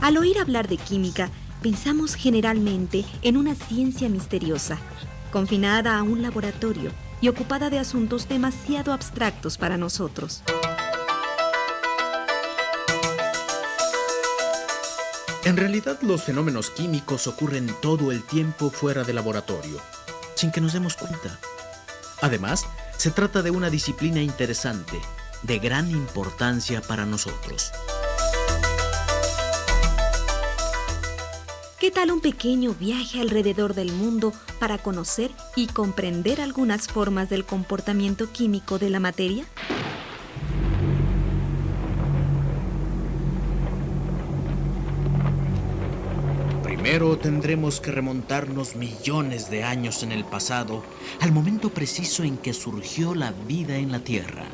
Al oír hablar de química, pensamos generalmente en una ciencia misteriosa, confinada a un laboratorio y ocupada de asuntos demasiado abstractos para nosotros. En realidad, los fenómenos químicos ocurren todo el tiempo fuera del laboratorio, sin que nos demos cuenta. Además, se trata de una disciplina interesante, de gran importancia para nosotros. ¿Qué tal un pequeño viaje alrededor del mundo para conocer y comprender algunas formas del comportamiento químico de la materia? Primero tendremos que remontarnos millones de años en el pasado, al momento preciso en que surgió la vida en la Tierra.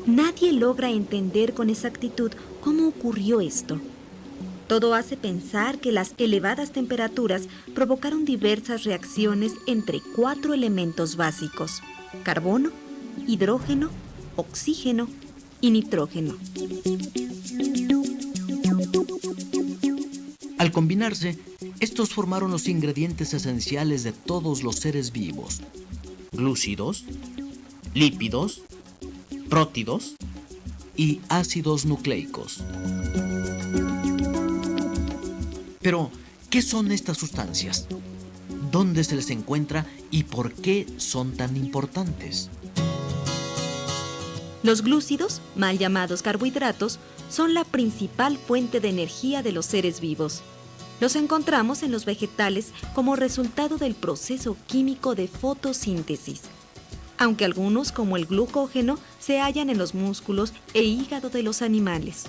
Nadie logra entender con exactitud cómo ocurrió esto. Todo hace pensar que las elevadas temperaturas provocaron diversas reacciones entre 4 elementos básicos: carbono, hidrógeno, oxígeno y nitrógeno. Al combinarse, estos formaron los ingredientes esenciales de todos los seres vivos: glúcidos, lípidos, prótidos y ácidos nucleicos. Pero, ¿qué son estas sustancias? ¿Dónde se les encuentra y por qué son tan importantes? Los glúcidos, mal llamados carbohidratos, son la principal fuente de energía de los seres vivos. Los encontramos en los vegetales como resultado del proceso químico de fotosíntesis, aunque algunos, como el glucógeno, se hallan en los músculos e hígado de los animales.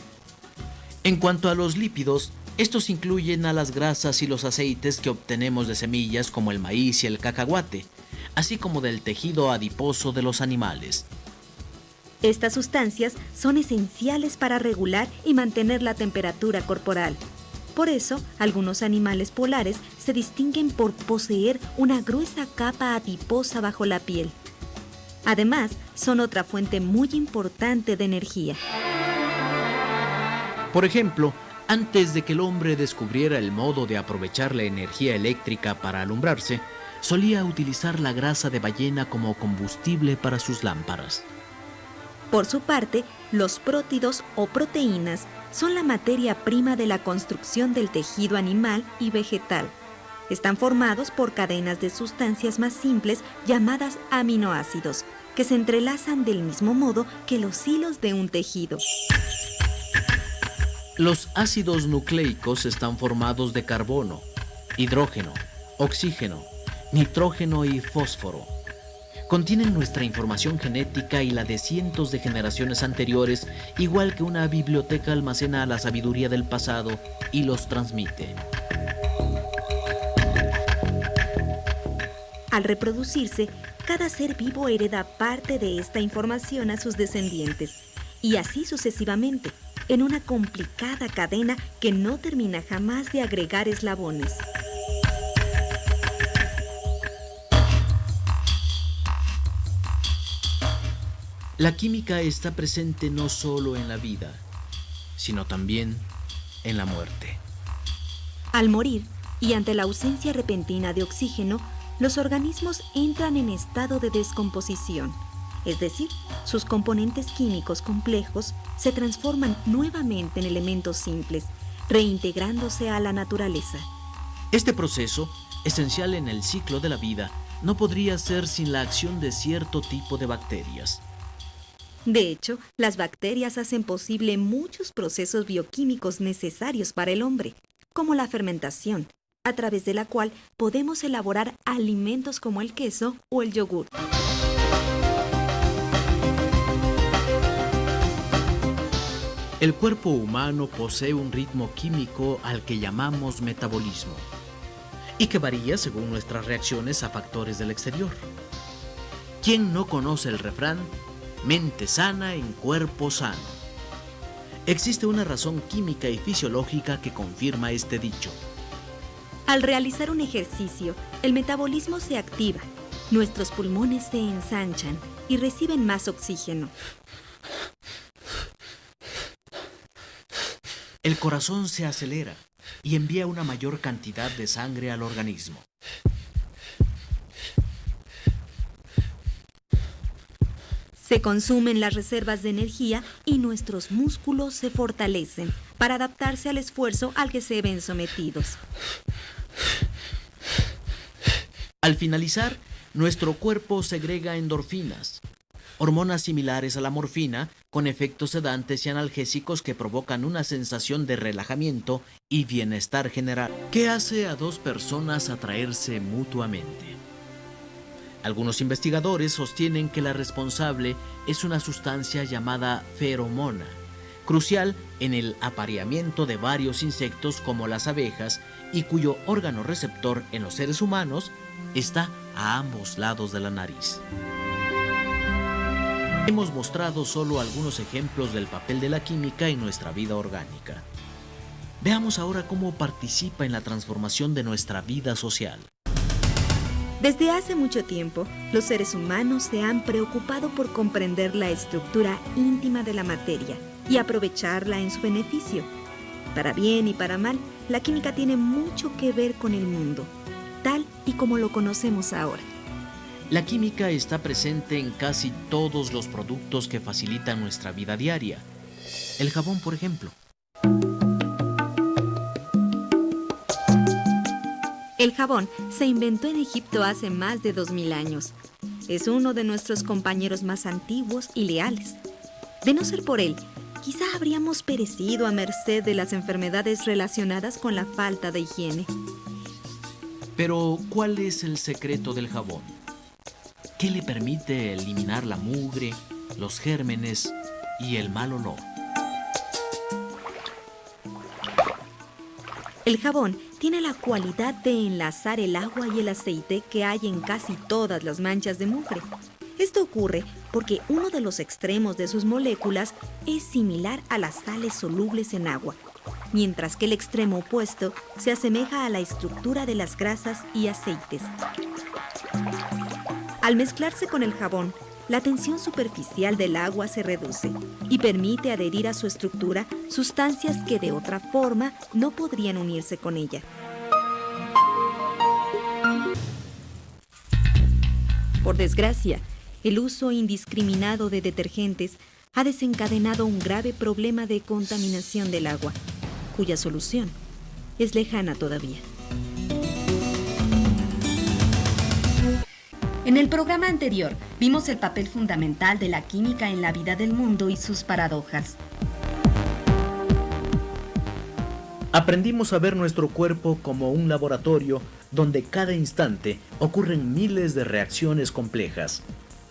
En cuanto a los lípidos, estos incluyen a las grasas y los aceites que obtenemos de semillas como el maíz y el cacahuate, así como del tejido adiposo de los animales. Estas sustancias son esenciales para regular y mantener la temperatura corporal. Por eso, algunos animales polares se distinguen por poseer una gruesa capa adiposa bajo la piel. Además, son otra fuente muy importante de energía. Por ejemplo, antes de que el hombre descubriera el modo de aprovechar la energía eléctrica para alumbrarse, solía utilizar la grasa de ballena como combustible para sus lámparas. Por su parte, los prótidos o proteínas son la materia prima de la construcción del tejido animal y vegetal. Están formados por cadenas de sustancias más simples llamadas aminoácidos, que se entrelazan del mismo modo que los hilos de un tejido. Los ácidos nucleicos están formados de carbono, hidrógeno, oxígeno, nitrógeno y fósforo. Contienen nuestra información genética y la de cientos de generaciones anteriores, igual que una biblioteca almacena la sabiduría del pasado y los transmite. Al reproducirse, cada ser vivo hereda parte de esta información a sus descendientes, y así sucesivamente, en una complicada cadena que no termina jamás de agregar eslabones. La química está presente no solo en la vida, sino también en la muerte. Al morir, y ante la ausencia repentina de oxígeno, los organismos entran en estado de descomposición. Es decir, sus componentes químicos complejos se transforman nuevamente en elementos simples, reintegrándose a la naturaleza. Este proceso, esencial en el ciclo de la vida, no podría ser sin la acción de cierto tipo de bacterias. De hecho, las bacterias hacen posible muchos procesos bioquímicos necesarios para el hombre, como la fermentación, a través de la cual podemos elaborar alimentos como el queso o el yogur. El cuerpo humano posee un ritmo químico al que llamamos metabolismo, y que varía según nuestras reacciones a factores del exterior. ¿Quién no conoce el refrán? Mente sana en cuerpo sano. Existe una razón química y fisiológica que confirma este dicho. Al realizar un ejercicio, el metabolismo se activa, nuestros pulmones se ensanchan y reciben más oxígeno. El el corazón se acelera y envía una mayor cantidad de sangre al organismo. Se consumen las reservas de energía y nuestros músculos se fortalecen para adaptarse al esfuerzo al que se ven sometidos. Al finalizar, nuestro cuerpo segrega endorfinas, hormonas similares a la morfina, con efectos sedantes y analgésicos que provocan una sensación de relajamiento y bienestar general, que hace a dos personas atraerse mutuamente. Algunos investigadores sostienen que la responsable es una sustancia llamada feromona, crucial en el apareamiento de varios insectos como las abejas y cuyo órgano receptor en los seres humanos está a ambos lados de la nariz. Hemos mostrado solo algunos ejemplos del papel de la química en nuestra vida orgánica. Veamos ahora cómo participa en la transformación de nuestra vida social. Desde hace mucho tiempo, los seres humanos se han preocupado por comprender la estructura íntima de la materia y aprovecharla en su beneficio. Para bien y para mal, la química tiene mucho que ver con el mundo, tal y como lo conocemos ahora. La química está presente en casi todos los productos que facilitan nuestra vida diaria. El jabón, por ejemplo. El jabón se inventó en Egipto hace más de 2000 años. Es uno de nuestros compañeros más antiguos y leales. De no ser por él, quizá habríamos perecido a merced de las enfermedades relacionadas con la falta de higiene. Pero, ¿cuál es el secreto del jabón? ¿Qué le permite eliminar la mugre, los gérmenes y el mal olor? El jabón tiene la cualidad de enlazar el agua y el aceite que hay en casi todas las manchas de mugre. Esto ocurre porque uno de los extremos de sus moléculas es similar a las sales solubles en agua, mientras que el extremo opuesto se asemeja a la estructura de las grasas y aceites. Al mezclarse con el jabón, la tensión superficial del agua se reduce y permite adherir a su estructura sustancias que de otra forma no podrían unirse con ella. Por desgracia, el uso indiscriminado de detergentes ha desencadenado un grave problema de contaminación del agua, cuya solución es lejana todavía. En el programa anterior vimos el papel fundamental de la química en la vida del mundo y sus paradojas. Aprendimos a ver nuestro cuerpo como un laboratorio donde cada instante ocurren miles de reacciones complejas.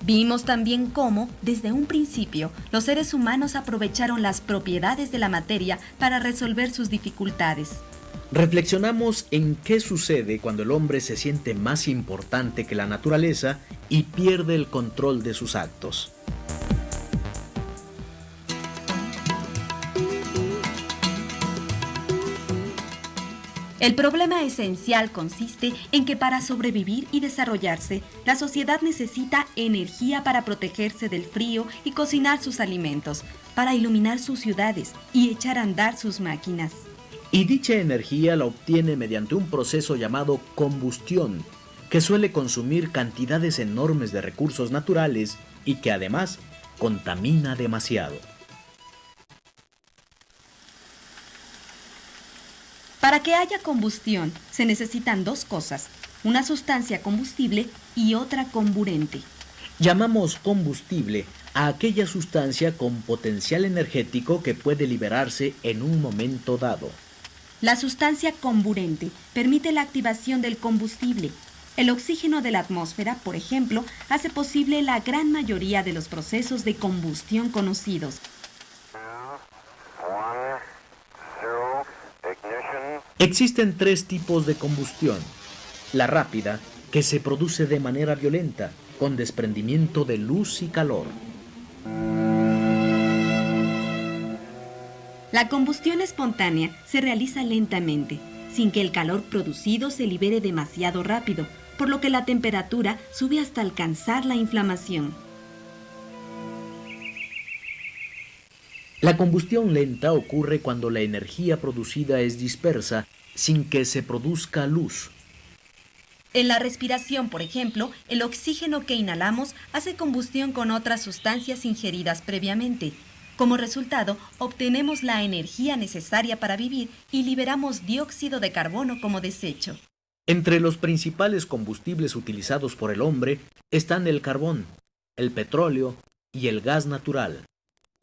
Vimos también cómo, desde un principio, los seres humanos aprovecharon las propiedades de la materia para resolver sus dificultades. Reflexionamos en qué sucede cuando el hombre se siente más importante que la naturaleza y pierde el control de sus actos. El problema esencial consiste en que para sobrevivir y desarrollarse, la sociedad necesita energía para protegerse del frío y cocinar sus alimentos, para iluminar sus ciudades y echar a andar sus máquinas. Y dicha energía la obtiene mediante un proceso llamado combustión, que suele consumir cantidades enormes de recursos naturales y que además contamina demasiado. Para que haya combustión se necesitan dos cosas, una sustancia combustible y otra comburente. Llamamos combustible a aquella sustancia con potencial energético que puede liberarse en un momento dado. La sustancia comburente permite la activación del combustible. El oxígeno de la atmósfera, por ejemplo, hace posible la gran mayoría de los procesos de combustión conocidos. Existen tres tipos de combustión. La rápida, que se produce de manera violenta, con desprendimiento de luz y calor. La combustión espontánea se realiza lentamente, sin que el calor producido se libere demasiado rápido, por lo que la temperatura sube hasta alcanzar la inflamación. La combustión lenta ocurre cuando la energía producida es dispersa sin que se produzca luz. En la respiración, por ejemplo, el oxígeno que inhalamos hace combustión con otras sustancias ingeridas previamente. Como resultado, obtenemos la energía necesaria para vivir y liberamos dióxido de carbono como desecho. Entre los principales combustibles utilizados por el hombre están el carbón, el petróleo y el gas natural.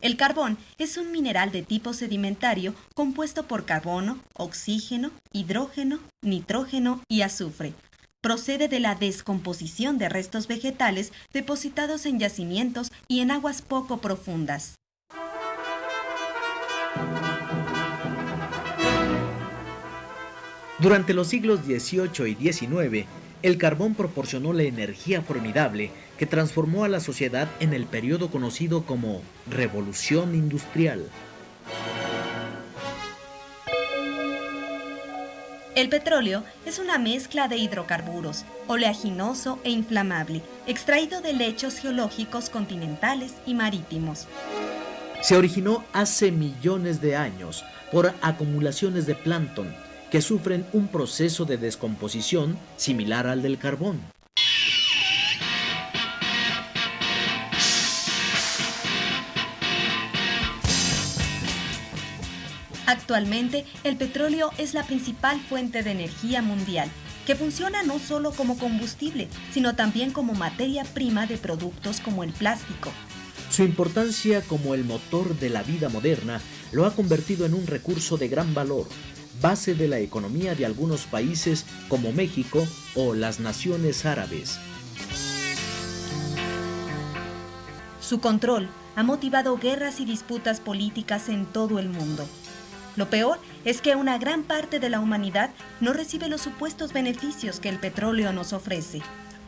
El carbón es un mineral de tipo sedimentario compuesto por carbono, oxígeno, hidrógeno, nitrógeno y azufre. Procede de la descomposición de restos vegetales depositados en yacimientos y en aguas poco profundas. Durante los siglos XVIII y XIX, el carbón proporcionó la energía formidable que transformó a la sociedad en el periodo conocido como Revolución Industrial. El petróleo es una mezcla de hidrocarburos, oleaginoso e inflamable, extraído de lechos geológicos continentales y marítimos. Se originó hace millones de años por acumulaciones de plancton que sufren un proceso de descomposición similar al del carbón. Actualmente, el petróleo es la principal fuente de energía mundial, que funciona no solo como combustible, sino también como materia prima de productos como el plástico. Su importancia como el motor de la vida moderna lo ha convertido en un recurso de gran valor, base de la economía de algunos países como México o las naciones árabes. Su control ha motivado guerras y disputas políticas en todo el mundo. Lo peor es que una gran parte de la humanidad no recibe los supuestos beneficios que el petróleo nos ofrece.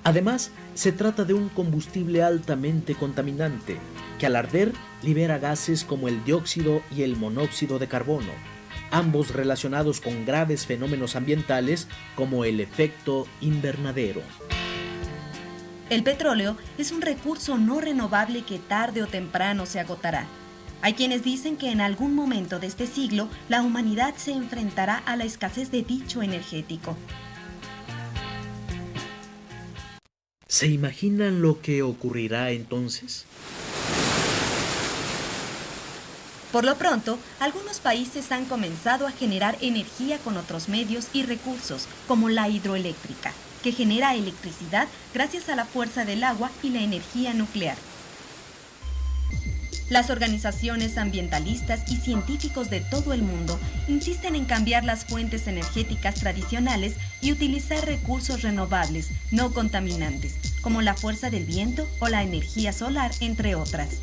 Además, se trata de un combustible altamente contaminante, que al arder libera gases como el dióxido y el monóxido de carbono, ambos relacionados con graves fenómenos ambientales como el efecto invernadero. El petróleo es un recurso no renovable que tarde o temprano se agotará. Hay quienes dicen que en algún momento de este siglo la humanidad se enfrentará a la escasez de dicho energético. ¿Se imaginan lo que ocurrirá entonces? Por lo pronto, algunos países han comenzado a generar energía con otros medios y recursos, como la hidroeléctrica, que genera electricidad gracias a la fuerza del agua y la energía nuclear. Las organizaciones ambientalistas y científicos de todo el mundo insisten en cambiar las fuentes energéticas tradicionales y utilizar recursos renovables, no contaminantes, como la fuerza del viento o la energía solar, entre otras.